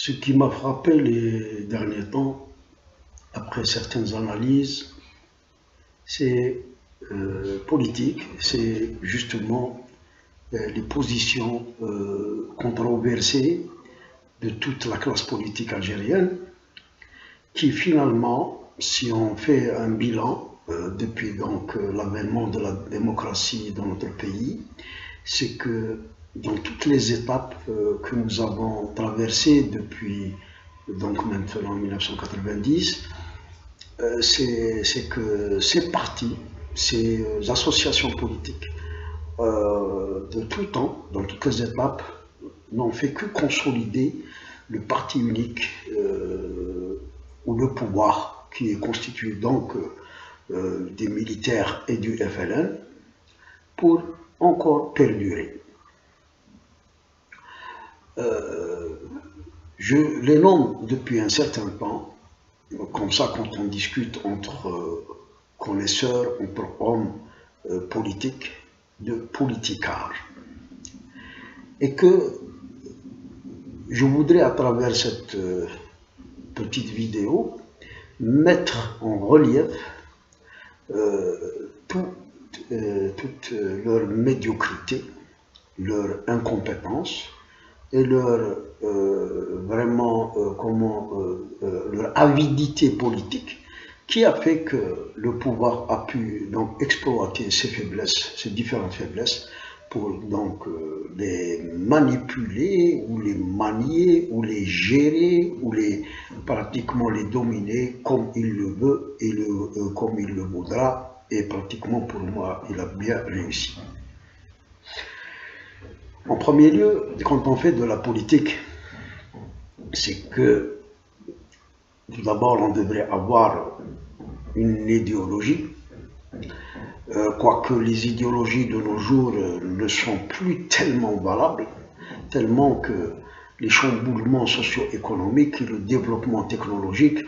Ce qui m'a frappé les derniers temps, après certaines analyses, c'est politique, c'est justement les positions controversées de toute la classe politique algérienne, qui finalement, si on fait un bilan depuis donc l'avènement de la démocratie dans notre pays, c'est que dans toutes les étapes que nous avons traversées depuis donc maintenant 1990, c'est que ces partis, ces associations politiques de tout temps, dans toutes les étapes, n'ont fait que consolider le parti unique ou le pouvoir qui est constitué donc des militaires et du FLN pour encore perdurer. Je les nomme depuis un certain temps, comme ça quand on discute entre connaisseurs, entre hommes politiques, de politicards. Et que je voudrais à travers cette petite vidéo mettre en relief toute leur médiocrité, leur incompétence et leur leur avidité politique qui a fait que le pouvoir a pu donc exploiter ces faiblesses, ces différentes faiblesses pour donc les manipuler ou les manier ou les gérer ou pratiquement les dominer comme il le veut et comme il le voudra, et pratiquement pour moi il a bien réussi. En premier lieu, quand on fait de la politique, c'est que tout d'abord on devrait avoir une idéologie, quoique les idéologies de nos jours ne sont plus tellement valables, tellement que les chamboulements socio-économiques et le développement technologique,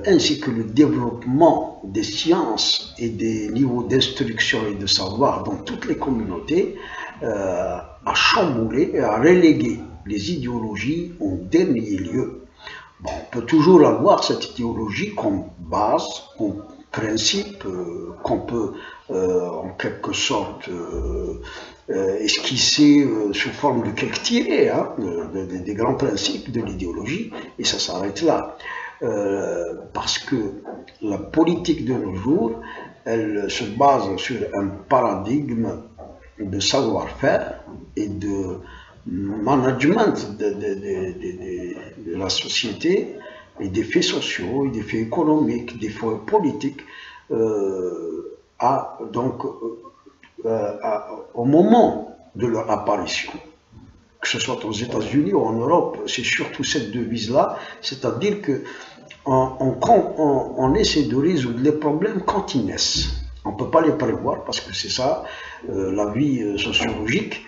ainsi que le développement des sciences et des niveaux d'instruction et de savoir dans toutes les communautés, a chamboulé et a relégué les idéologies au dernier lieu. Bon, on peut toujours avoir cette idéologie comme base, comme principe, qu'on peut en quelque sorte esquisser sous forme de quelques tirets, hein, des grands principes de l'idéologie, et ça s'arrête là. Parce que la politique de nos jours, elle se base sur un paradigme de savoir-faire et de management de la société et des faits sociaux, et des faits économiques, des faits politiques, au moment de leur apparition, que ce soit aux États-Unis ou en Europe, c'est surtout cette devise-là, c'est-à-dire que on essaie de résoudre les problèmes quand ils naissent. On ne peut pas les prévoir parce que c'est ça, la vie sociologique.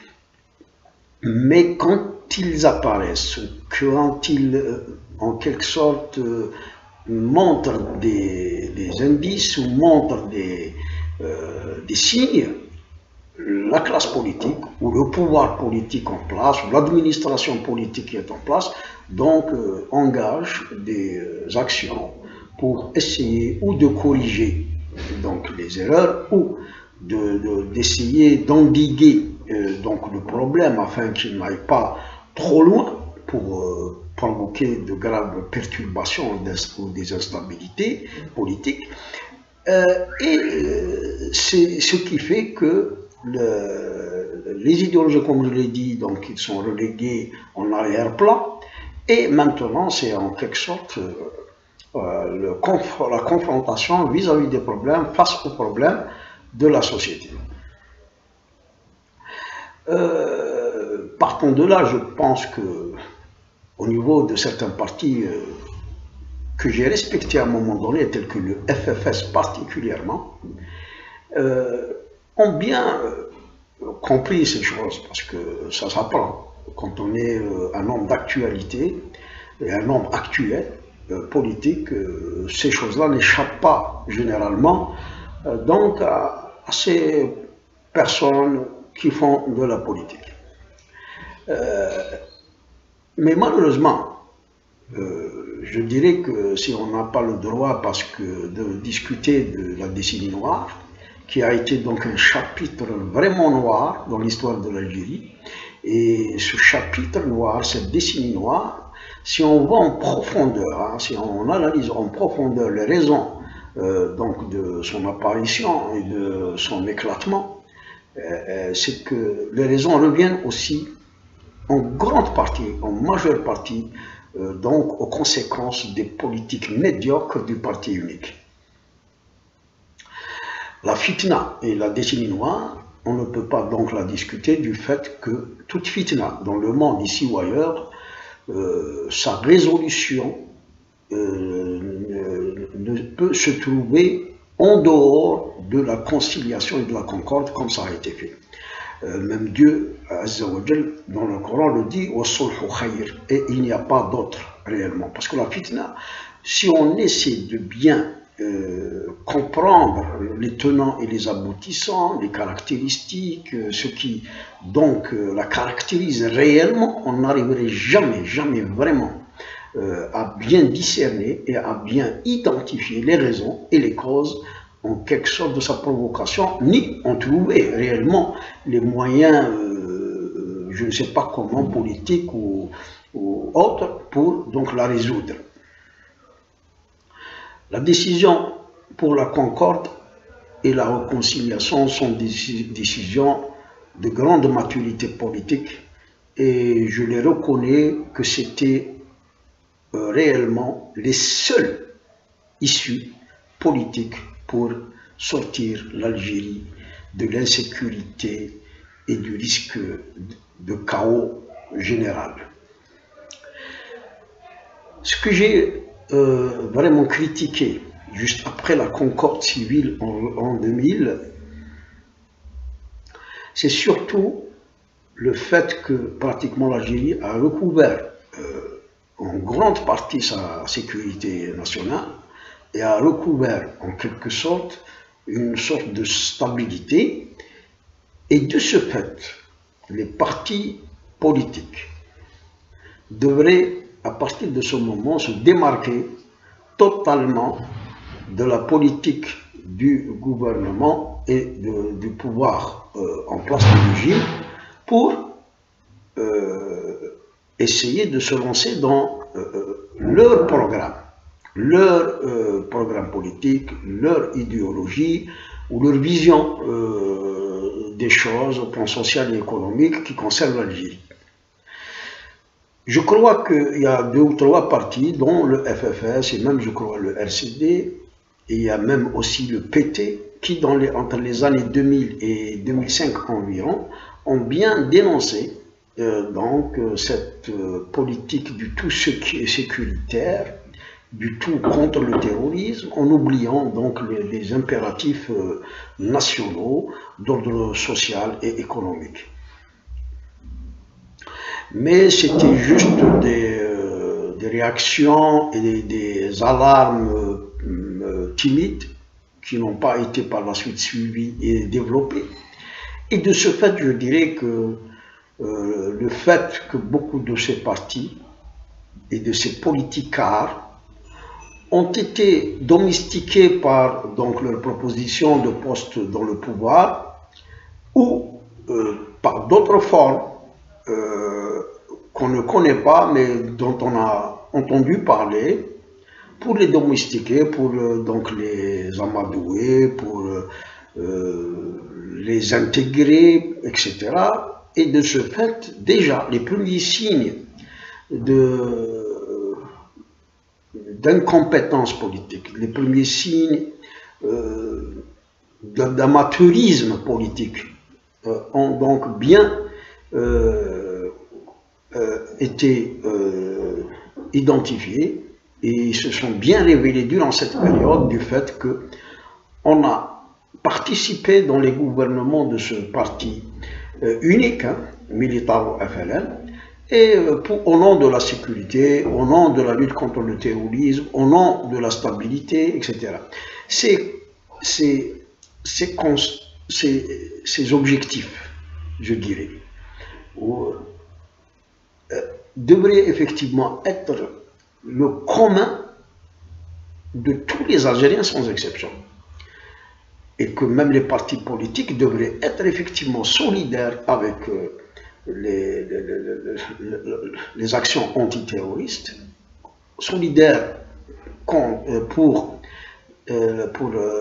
Mais quand ils apparaissent, quand ils, en quelque sorte, montrent des indices ou montrent des signes, la classe politique ou le pouvoir politique en place, ou l'administration politique qui est en place, donc engage des actions pour essayer ou de corriger donc les erreurs ou d'essayer d'endiguer donc le problème afin qu'il n'aille pas trop loin pour provoquer de graves perturbations ou des instabilités politiques. Et c'est ce qui fait que les idéologies, comme je l'ai dit, donc ils sont relégués en arrière-plan, et maintenant c'est en quelque sorte la confrontation vis-à-vis des problèmes, face aux problèmes de la société. Partant de là, je pense que au niveau de certains partis que j'ai respectés à un moment donné, tels que le FFS particulièrement, ont bien compris ces choses, parce que ça s'apprend. Quand on est un homme d'actualité et un homme actuel, politique, ces choses-là n'échappent pas généralement donc à ces personnes qui font de la politique. Mais malheureusement, Je dirais que si on n'a pas le droit parce que de discuter de la décennie noire, qui a été donc un chapitre vraiment noir dans l'histoire de l'Algérie, et ce chapitre noir, cette décennie noire, si on va en profondeur, hein, si on analyse en profondeur les raisons donc de son apparition et de son éclatement, c'est que les raisons reviennent aussi en grande partie, en majeure partie, donc aux conséquences des politiques médiocres du parti unique. La fitna et la décennie noire, on ne peut pas donc la discuter du fait que toute fitna dans le monde ici ou ailleurs, sa résolution ne peut se trouver en dehors de la conciliation et de la concorde comme ça a été fait. Même Dieu, Azza wa Jal, dans le Coran le dit, et il n'y a pas d'autre réellement. Parce que la fitna, si on essaie de bien comprendre les tenants et les aboutissants, les caractéristiques, ce qui donc la caractérise réellement, on n'arriverait jamais, jamais vraiment à bien discerner et à bien identifier les raisons et les causes en quelque sorte de sa provocation, ni en trouver réellement les moyens, je ne sais pas comment, politiques ou autres, pour donc la résoudre. La décision pour la concorde et la réconciliation sont des décisions de grande maturité politique et je les reconnais que c'était réellement les seules issues politiques pour sortir l'Algérie de l'insécurité et du risque de chaos général. Ce que j'ai vraiment critiqué juste après la concorde civile en 2000, c'est surtout le fait que pratiquement l'Algérie a recouvert en grande partie sa sécurité nationale et a recouvert en quelque sorte une sorte de stabilité, et de ce fait, les partis politiques devraient à partir de ce moment se démarquer totalement de la politique du gouvernement et du pouvoir en place du régime pour essayer de se lancer dans leur programme politique, leur idéologie ou leur vision des choses au plan social et économique qui concernent l'Algérie. Je crois qu'il y a 2 ou 3 partis, dont le FFS et même, je crois, le RCD, et il y a même aussi le PT, qui entre les années 2000 et 2005 environ, ont bien dénoncé donc cette politique du tout ce qui est sécuritaire, du tout contre le terrorisme, en oubliant donc les impératifs nationaux d'ordre social et économique. Mais c'était juste des réactions et des alarmes timides qui n'ont pas été par la suite suivies et développées. Et de ce fait, je dirais que le fait que beaucoup de ces partis et de ces politicards ont été domestiqués par donc leur proposition de poste dans le pouvoir ou par d'autres formes qu'on ne connaît pas mais dont on a entendu parler, pour les domestiquer, pour donc les amadouer, pour les intégrer, etc. Et de ce fait, déjà, les premiers signes d'incompétence politique, les premiers signes d'amateurisme politique ont donc bien été identifiés et se sont bien révélés durant cette période du fait qu'on a participé dans les gouvernements de ce parti unique, hein, militaro-FLN, et au nom de la sécurité, au nom de la lutte contre le terrorisme, au nom de la stabilité, etc. Ces objectifs, je dirais, devraient effectivement être le commun de tous les Algériens sans exception. Et que même les partis politiques devraient être effectivement solidaires avec les actions antiterroristes, solidaires pour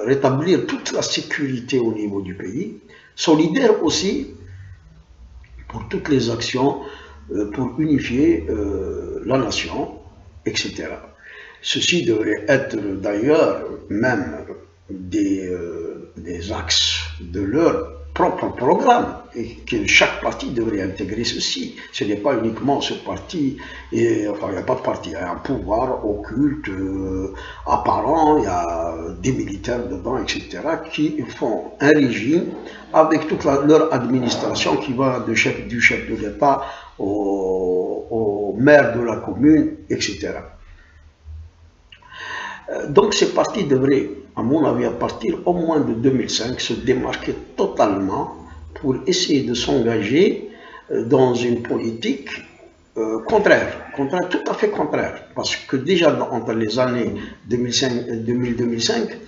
rétablir toute la sécurité au niveau du pays, solidaires aussi pour toutes les actions pour unifier la nation, etc. Ceci devrait être d'ailleurs même des axes de leur propre programme et que chaque parti devrait intégrer ceci. Ce n'est pas uniquement ce parti, enfin il n'y a pas de parti, il y a un pouvoir occulte, apparent, il y a des militaires dedans, etc., qui font un régime avec toute leur administration qui va du chef de l'État au maire de la commune, etc. Donc ces partis devraient, à mon avis, à partir au moins de 2005, se démarquer totalement pour essayer de s'engager dans une politique contraire, tout à fait contraire. Parce que déjà entre les années 2000-2005,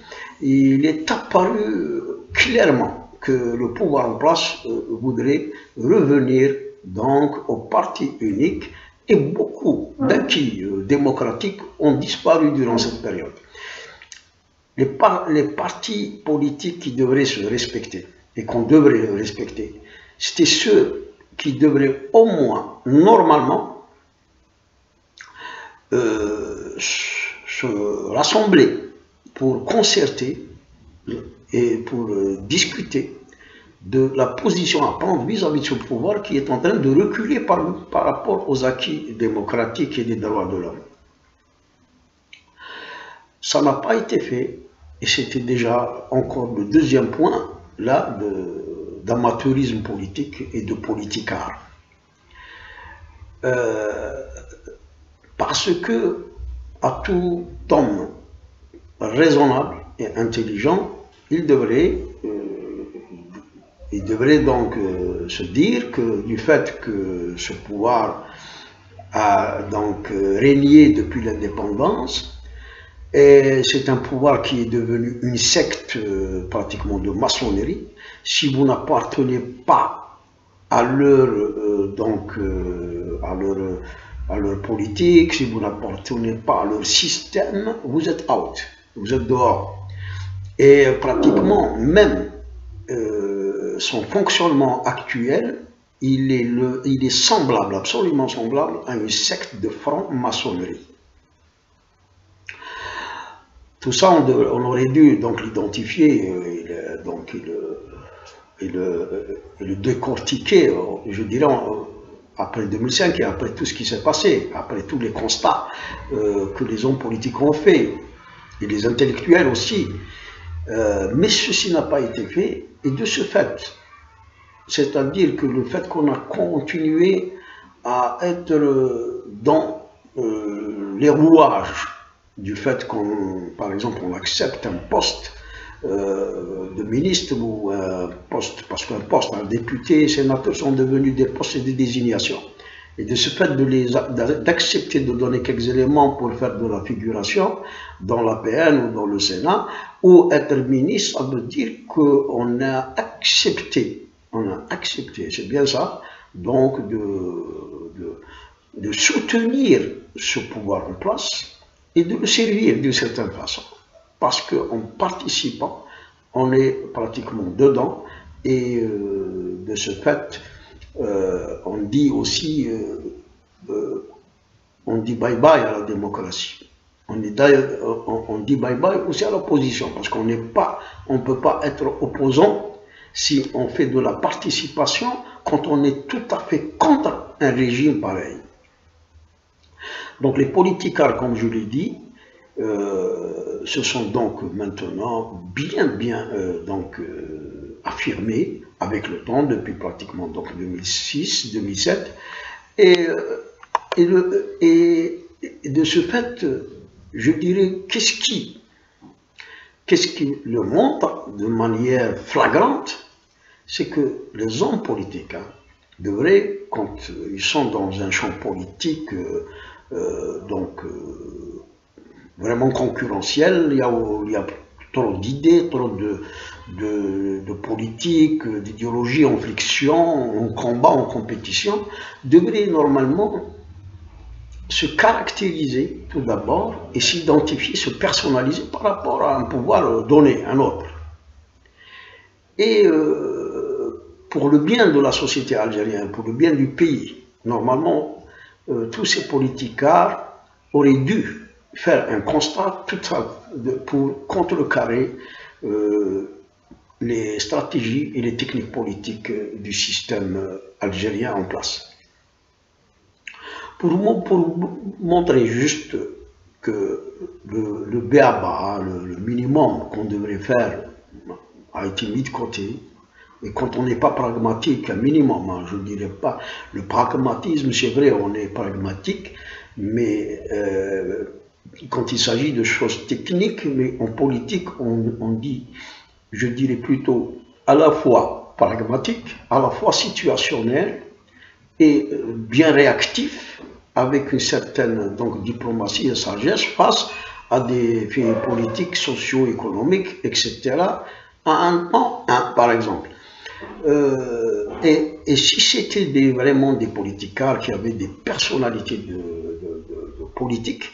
il est apparu clairement que le pouvoir en place voudrait revenir donc au parti unique. Et beaucoup d'acquis démocratiques ont disparu durant cette période. Les partis politiques qui devraient se respecter et qu'on devrait respecter, c'était ceux qui devraient au moins, normalement, se rassembler pour concerter et pour discuter de la position à prendre vis-à-vis de ce pouvoir qui est en train de reculer par rapport aux acquis démocratiques et des droits de l'homme. Ça n'a pas été fait, et c'était déjà encore le deuxième point, là, d'amateurisme politique et de politicard. Parce que, à tout homme raisonnable et intelligent, il devrait donc se dire que du fait que ce pouvoir a donc régné depuis l'indépendance, et c'est un pouvoir qui est devenu une secte pratiquement de maçonnerie, si vous n'appartenez pas à leur politique, si vous n'appartenez pas à leur système, vous êtes out, vous êtes dehors. Et pratiquement même son fonctionnement actuel, il est semblable, absolument semblable à une secte de franc-maçonnerie. Tout ça, on aurait dû donc l'identifier et le décortiquer, je dirais, après 2005 et après tout ce qui s'est passé, après tous les constats que les hommes politiques ont fait, et les intellectuels aussi. Mais ceci n'a pas été fait, et de ce fait, c'est-à-dire que le fait qu'on a continué à être dans les rouages du fait qu'on, par exemple, on accepte un poste de ministre ou un poste, parce qu'un poste, un député, sénateur sont devenus des postes de désignation. Et de ce fait d'accepter de donner quelques éléments pour faire de la figuration dans l'APN ou dans le Sénat, ou être ministre, ça veut dire qu'on a accepté, c'est bien ça, donc de soutenir ce pouvoir en place et de le servir d'une certaine façon. Parce qu'en participant, on est pratiquement dedans, et de ce fait, on dit aussi, on dit bye-bye à la démocratie. On dit bye-bye aussi à l'opposition, parce qu'on ne peut pas être opposant si on fait de la participation quand on est tout à fait contre un régime pareil. Donc les politicards, comme je l'ai dit, se sont donc maintenant bien affirmés avec le temps, depuis pratiquement donc 2006-2007, et de ce fait, je dirais, qu'est-ce qui le montre de manière flagrante, c'est que les hommes politiques devraient, quand ils sont dans un champ politique vraiment concurrentielle. Il y a trop d'idées, trop de politique, d'idéologie en friction, en combat, en compétition, devrait normalement se caractériser tout d'abord et s'identifier, se personnaliser par rapport à un pouvoir donné, un autre. Et pour le bien de la société algérienne, pour le bien du pays, normalement, tous ces politicards auraient dû faire un constat pour contrecarrer les stratégies et les techniques politiques du système algérien en place. Pour montrer juste que le b.a.-ba, le minimum qu'on devrait faire a été mis de côté, et quand on n'est pas pragmatique, un minimum, hein, je ne dirais pas, le pragmatisme, c'est vrai, on est pragmatique, mais quand il s'agit de choses techniques, mais en politique, on dit, je dirais plutôt, à la fois pragmatique, à la fois situationnel, et bien réactif, avec une certaine diplomatie et sagesse face à des faits politiques, socio-économiques, etc., à un temps, par exemple. Et si c'était vraiment des politicards qui avaient des personnalités de politique,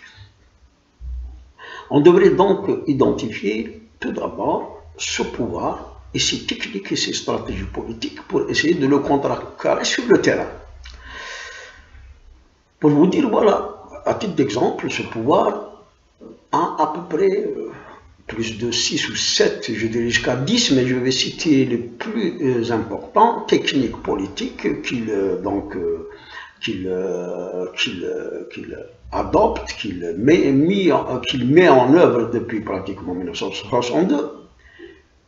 on devrait donc identifier tout d'abord ce pouvoir et ses techniques et ses stratégies politiques pour essayer de le contrecarrer sur le terrain. Pour vous dire, voilà, à titre d'exemple, ce pouvoir a à peu près plus de 6 ou 7, je dirais jusqu'à 10, mais je vais citer les plus importants, techniques politiques qu'il adopte, qu'il met en œuvre depuis pratiquement 1962,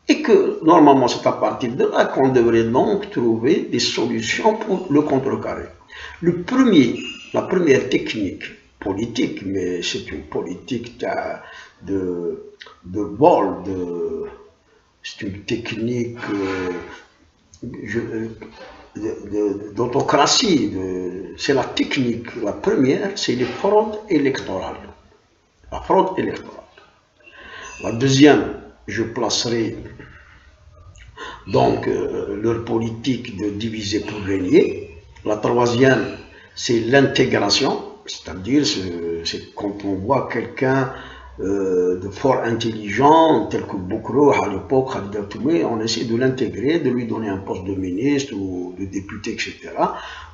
et que normalement c'est à partir de là qu'on devrait donc trouver des solutions pour le contrecarrer. La première technique politique, mais c'est une politique c'est une technique d'autocratie, c'est la technique, la première, c'est les fraudes électorales. La fraude électorale. La deuxième, je placerai donc leur politique de diviser pour régner. La troisième, c'est l'intégration, c'est-à-dire c'est quand on voit quelqu'un de fort intelligent, tel que Boukrou à l'époque, on essaie de l'intégrer, de lui donner un poste de ministre ou de député, etc.,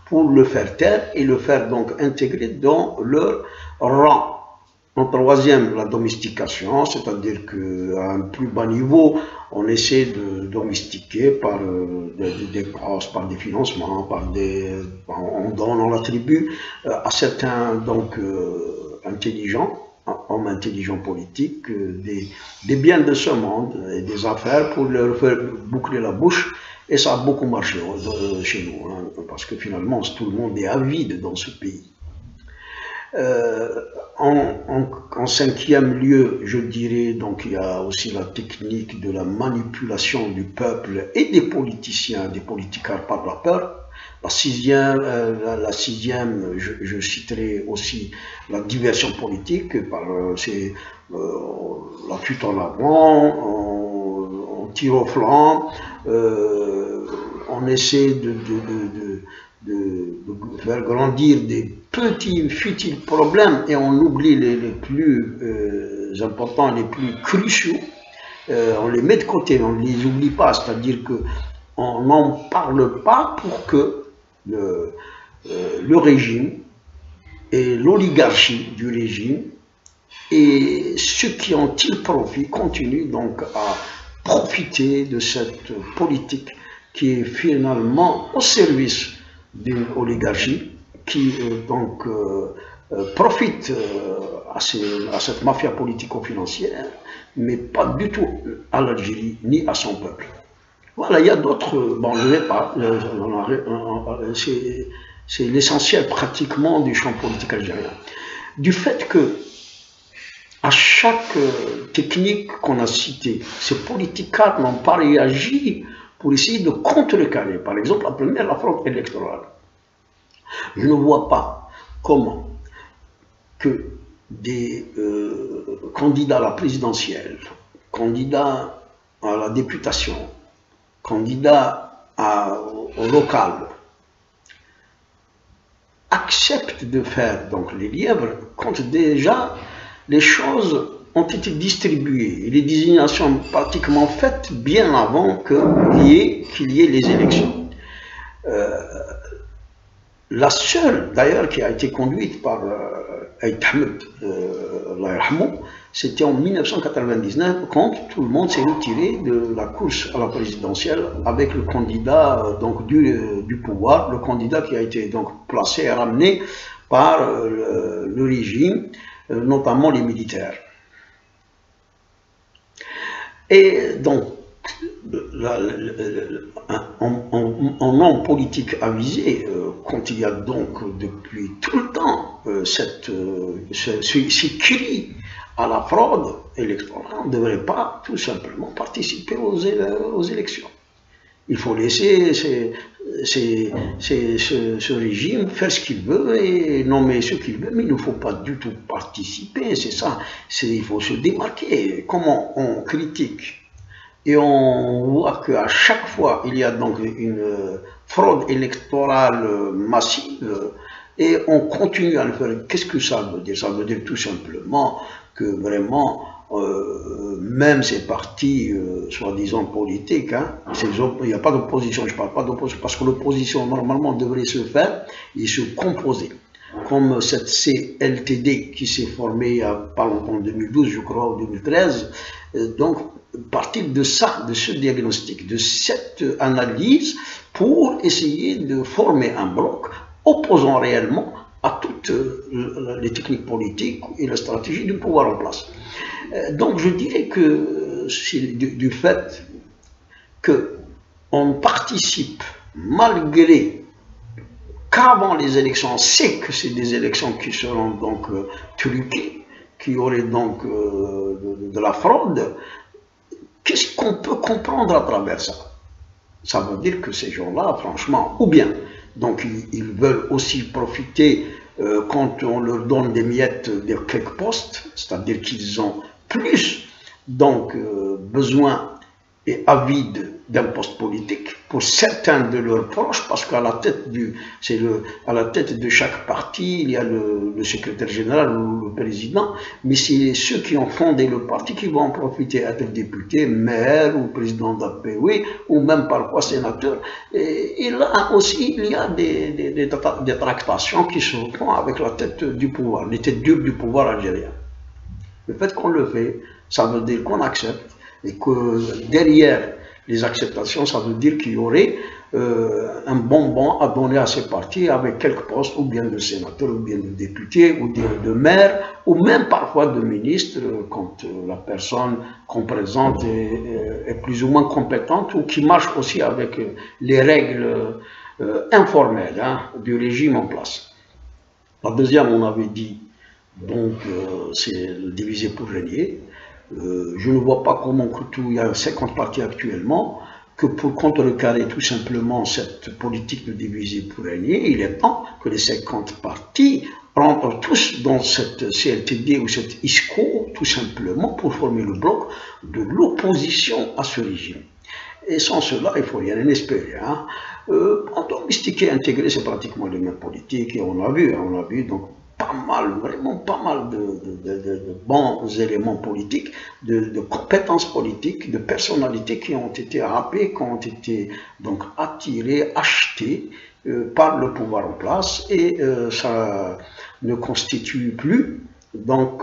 pour le faire taire et le faire donc intégrer dans leur rang. En troisième, la domestication, c'est-à-dire qu'à un plus bas niveau, on essaie de domestiquer par des postes, par des financements, en donnant, on l'attribue à certains intelligents, hommes intelligents politiques, des biens de ce monde et des affaires pour leur faire boucler la bouche. Et ça a beaucoup marché chez nous, hein, parce que finalement tout le monde est avide dans ce pays. En cinquième lieu, je dirais, donc il y a aussi la technique de la manipulation du peuple et des politiciens, des politicards par la peur. La sixième, je citerai aussi la diversion politique, c'est la fuite en avant, on tire au flanc, on essaie de faire grandir des petits futiles problèmes et on oublie les plus importants, les plus cruciaux, on les met de côté, on ne les oublie pas, c'est-à-dire qu'on n'en parle pas pour que le régime et l'oligarchie du régime et ceux qui en tirent profit continuent donc à profiter de cette politique qui est finalement au service d'une oligarchie qui profite à cette mafia politico-financière, mais pas du tout à l'Algérie ni à son peuple. Voilà, il y a d'autres, bon, je ne vais pas, c'est l'essentiel pratiquement du champ politique algérien. Du fait que à chaque technique qu'on a citée, ces politicards n'ont pas réagi pour essayer de contrecarrer. Par exemple, la première, la fraude électorale. Je ne vois pas comment que des candidats à la présidentielle, candidats à la députation, candidats au local, acceptent de faire donc les lièvres quand déjà les choses ont été distribuées et les désignations pratiquement faites bien avant qu'il y ait les élections. La seule, d'ailleurs, qui a été conduite par Aït Ahmed, c'était en 1999, quand tout le monde s'est retiré de la course à la présidentielle avec le candidat donc, du pouvoir, le candidat qui a été donc placé et ramené par le régime, notamment les militaires. Et donc, en homme politique avisé, quand il y a donc depuis tout le temps ces cris à la fraude électorale, on ne devrait pas tout simplement participer aux élections. Il faut laisser ce régime faire ce qu'il veut et nommer ce qu'il veut, mais il ne faut pas du tout participer, c'est ça, il faut se démarquer. Comment on critique et on voit qu'à chaque fois il y a donc une fraude électorale massive et on continue à le faire. Qu'est-ce que ça veut dire? Ça veut dire tout simplement que vraiment même ces partis soi-disant politiques, hein, il n'y a pas d'opposition, je ne parle pas d'opposition, parce que l'opposition normalement devrait se faire et se composer. Comme cette CLTD qui s'est formée il n'y a pas longtemps, en 2012 je crois, ou 2013, donc partir de ça, de ce diagnostic, de cette analyse pour essayer de former un bloc opposant réellement à toutes les techniques politiques et la stratégie du pouvoir en place. Donc je dirais que du fait qu'on participe malgré qu'avant les élections, on sait que c'est des élections qui seront donc truquées, qui auraient donc de la fraude, qu'est-ce qu'on peut comprendre à travers ça? Ça veut dire que ces gens-là, franchement, ou bien, donc ils veulent aussi profiter quand on leur donne des miettes de quelques postes, c'est-à-dire qu'ils ont plus donc besoin et avide d'un poste politique pour certains de leurs proches, parce qu'à la tête à la tête de chaque parti, il y a le secrétaire général ou le président, mais c'est ceux qui ont fondé le parti qui vont en profiter, être député, maire ou président d'APW, ou même parfois sénateur. Et là aussi, il y a des tractations qui se font avec la tête du pouvoir, les têtes dures du pouvoir algérien. Le fait qu'on le fait, ça veut dire qu'on accepte, et que derrière les acceptations, ça veut dire qu'il y aurait un bonbon à donner à ces partis avec quelques postes, ou bien de sénateurs, ou bien de députés, ou de maires, ou même parfois de ministres, quand la personne qu'on présente est plus ou moins compétente, ou qui marche aussi avec les règles informelles du régime en place. La deuxième, on avait dit, donc c'est diviser pour régner. Je ne vois pas comment il y a 50 partis actuellement, que pour contrecarrer tout simplement cette politique de diviser pour régner, il est temps que les 50 partis rentrent tous dans cette CLTD ou cette ISCO, tout simplement pour former le bloc de l'opposition à ce régime. Et sans cela, il ne faut rien espérer. Hein. En domestiqué, intégré, c'est pratiquement les mêmes politiques, et on a vu donc pas mal, vraiment pas mal de bons éléments politiques, de compétences politiques, de personnalités qui ont été happées, qui ont été donc attirées, achetées par le pouvoir en place, et ça ne constitue plus donc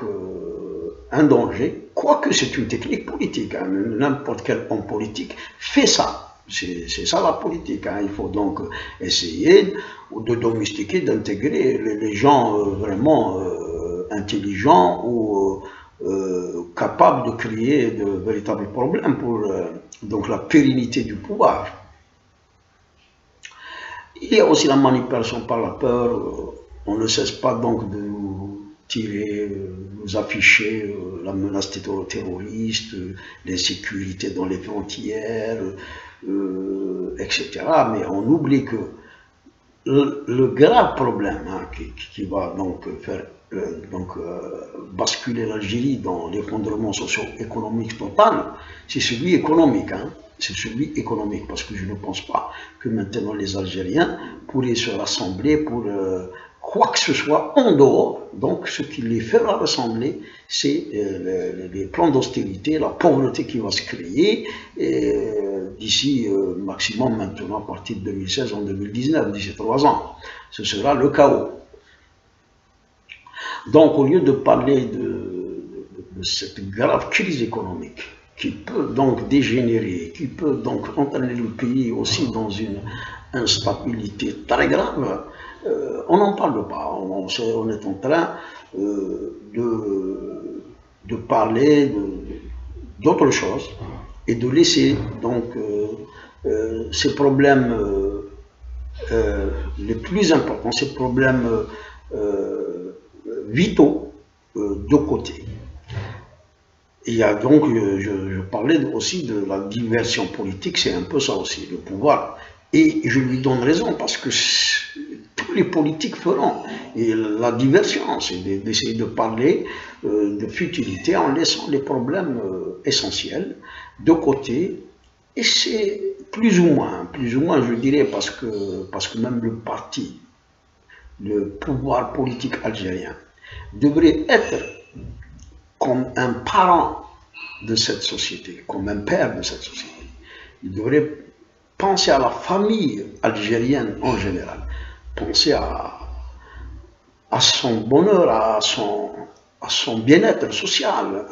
un danger, quoique c'est une technique politique, hein, n'importe quel homme politique fait ça. C'est ça la politique, hein. Il faut donc essayer de domestiquer, d'intégrer les gens vraiment intelligents ou capables de créer de véritables problèmes pour donc la pérennité du pouvoir. Il y a aussi la manipulation par la peur. On ne cesse pas donc de nous tirer, nous afficher la menace terroriste, l'insécurité dans les frontières, etc. Mais on oublie que le grave problème qui va donc faire basculer l'Algérie dans l'effondrement socio-économique total, c'est celui économique. Hein. C'est celui économique, parce que je ne pense pas que maintenant les Algériens pourraient se rassembler pour quoi que ce soit en dehors. Donc ce qui les fera rassembler, c'est les plans d'austérité, la pauvreté qui va se créer d'ici maximum maintenant à partir de 2016 en 2019, d'ici 3 ans. Ce sera le chaos. Donc au lieu de parler de cette grave crise économique, qui peut donc dégénérer, qui peut donc entraîner le pays aussi dans une instabilité très grave, on n'en parle pas. On est en train de parler d'autre chose et de laisser donc ces problèmes les plus importants, ces problèmes vitaux de côté. Il y a donc, je parlais aussi de la diversion politique, c'est un peu ça aussi, le pouvoir. Et je lui donne raison, parce que tous les politiques feront. Et la diversion, c'est d'essayer de parler de futilité en laissant les problèmes essentiels de côté. Et c'est plus ou moins, je dirais, parce que même le parti, le pouvoir politique algérien, devrait être comme un parent de cette société, comme un père de cette société. Il devrait penser à la famille algérienne en général, penser à son bonheur, à son bien-être social,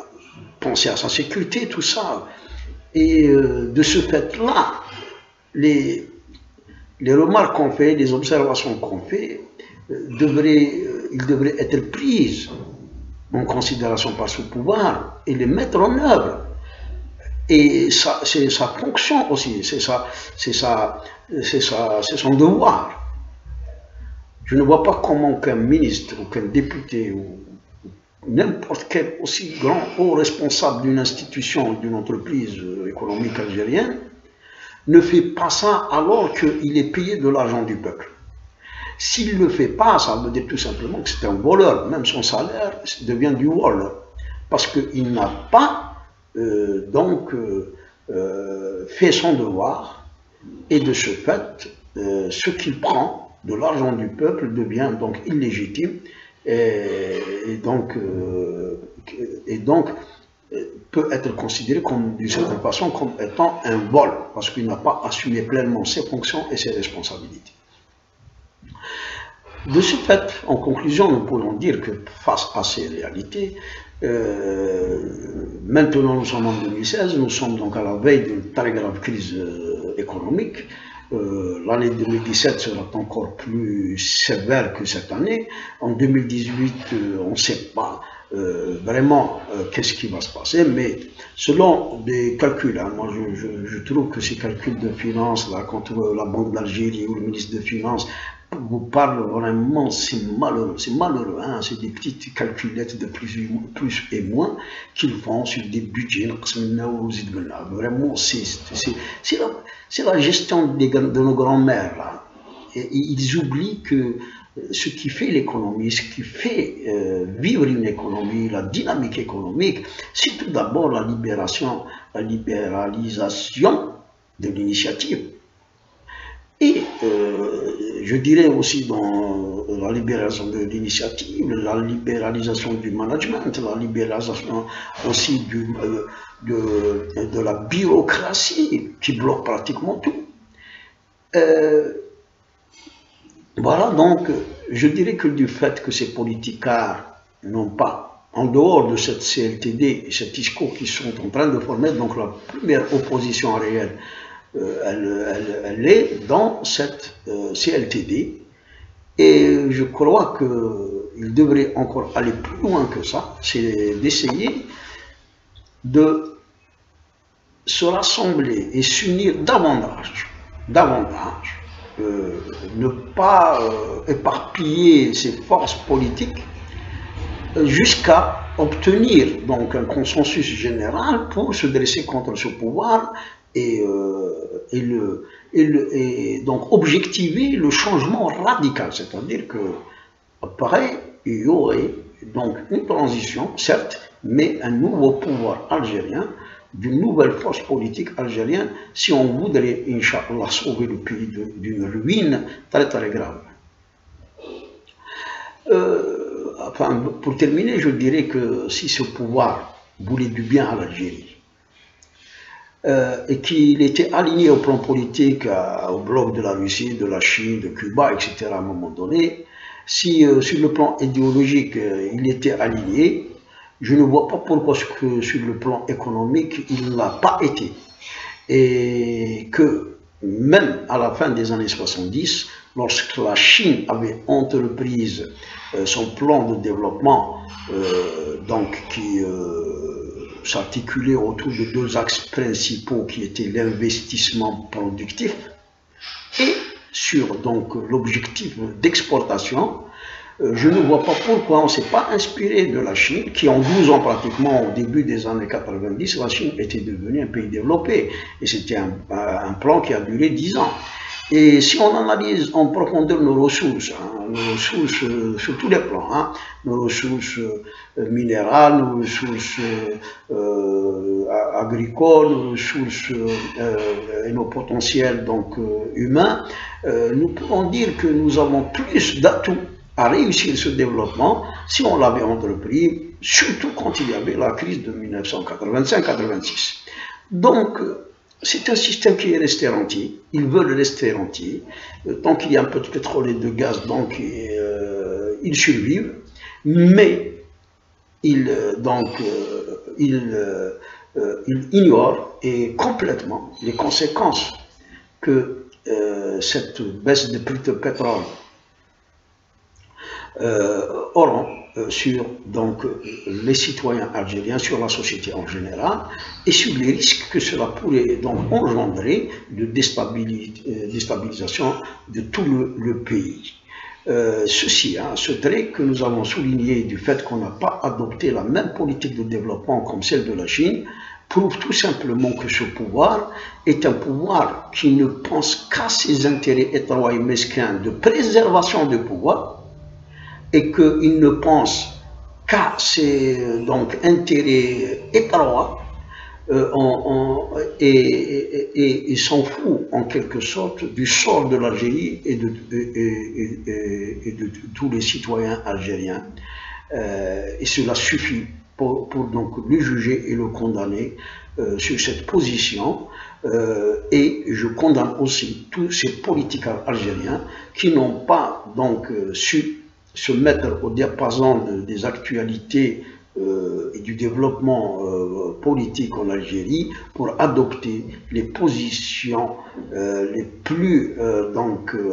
penser à sa sécurité, tout ça. Et de ce fait-là, les remarques qu'on fait, les observations qu'on fait, il devrait être prises en considération par ce pouvoir et les mettre en œuvre. Et c'est sa fonction aussi, c'est son devoir. Je ne vois pas comment qu'un ministre ou qu'un député ou n'importe quel aussi grand haut responsable d'une institution, d'une entreprise économique algérienne ne fait pas ça alors qu'il est payé de l'argent du peuple. S'il ne le fait pas, ça veut dire tout simplement que c'est un voleur. Même son salaire devient du vol. Parce qu'il n'a pas fait son devoir. Et de ce fait, ce qu'il prend de l'argent du peuple devient donc illégitime. Et donc peut être considéré d'une certaine façon comme étant un vol. Parce qu'il n'a pas assumé pleinement ses fonctions et ses responsabilités. De ce fait, en conclusion, nous pourrions dire que face à ces réalités, maintenant nous sommes en 2016, nous sommes donc à la veille d'une très grave crise économique. L'année 2017 sera encore plus sévère que cette année. En 2018, on ne sait pas vraiment qu'est-ce qui va se passer, mais selon des calculs, hein, moi je trouve que ces calculs de finances, là, contre la Banque d'Algérie ou le ministre des Finances, vous parle vraiment, c'est malheureux, hein, c'est des petites calculettes de plus et moins qu'ils font sur des budgets. Vraiment, c'est la gestion de nos grands-mères là. Et ils oublient que ce qui fait l'économie, ce qui fait vivre une économie, la dynamique économique, c'est tout d'abord la libéralisation de l'initiative. Et je dirais aussi dans la libéralisation de l'initiative, la libéralisation du management, la libéralisation aussi de la bureaucratie qui bloque pratiquement tout. Voilà, donc je dirais que du fait que ces politicards n'ont pas, en dehors de cette CLTD et cet ISCO qui sont en train de former, donc la première opposition réelle, elle est dans cette CLTD, et je crois qu'il devrait encore aller plus loin que ça, c'est d'essayer de se rassembler et s'unir davantage, ne pas éparpiller ses forces politiques jusqu'à obtenir donc un consensus général pour se dresser contre ce pouvoir et donc objectiver le changement radical, c'est-à-dire que après il y aurait donc une transition, certes, mais un nouveau pouvoir algérien, d'une nouvelle force politique algérienne, si on voudrait, Inch'Allah, sauver le pays d'une ruine très très grave. Enfin, pour terminer, je dirais que si ce pouvoir voulait du bien à l'Algérie, et qu'il était aligné au plan politique au bloc de la Russie, de la Chine, de Cuba, etc. à un moment donné, si sur le plan idéologique il était aligné, je ne vois pas pourquoi que sur le plan économique il ne l'a pas été. Et que même à la fin des années 70, lorsque la Chine avait entrepris son plan de développement, donc qui s'articulait autour de deux axes principaux qui étaient l'investissement productif et sur donc l'objectif d'exportation, je ne vois pas pourquoi on ne s'est pas inspiré de la Chine, qui en 12 ans pratiquement, au début des années 90, la Chine était devenue un pays développé. Et c'était un plan qui a duré 10 ans. Et si on analyse en profondeur nos ressources sur tous les plans, nos ressources minérales, nos ressources agricoles, nos ressources et nos potentiels donc, humains, nous pouvons dire que nous avons plus d'atouts à réussir ce développement si on l'avait entrepris, surtout quand il y avait la crise de 1985-86. Donc, c'est un système qui est resté rentier. Ils veulent rester rentier. Tant qu'il y a un peu de pétrole et de gaz, donc ils survivent. Mais ils ignorent complètement les conséquences que cette baisse de prix de pétrole auront sur donc, les citoyens algériens, sur la société en général, et sur les risques que cela pourrait donc engendrer de déstabilisation de tout le pays. Ce trait que nous avons souligné du fait qu'on n'a pas adopté la même politique de développement comme celle de la Chine, prouve tout simplement que ce pouvoir est un pouvoir qui ne pense qu'à ses intérêts étroits et mesquins de préservation du pouvoir, et qu'il ne pense qu'à ses intérêts étroits et s'en fout en quelque sorte du sort de l'Algérie et de tous les citoyens algériens. Et cela suffit pour donc le juger et le condamner sur cette position. Et je condamne aussi tous ces politiques algériens qui n'ont pas donc su se mettre au diapason des actualités et du développement politique en Algérie pour adopter les positions les plus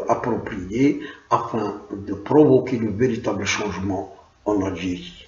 appropriées afin de provoquer le véritable changement en Algérie.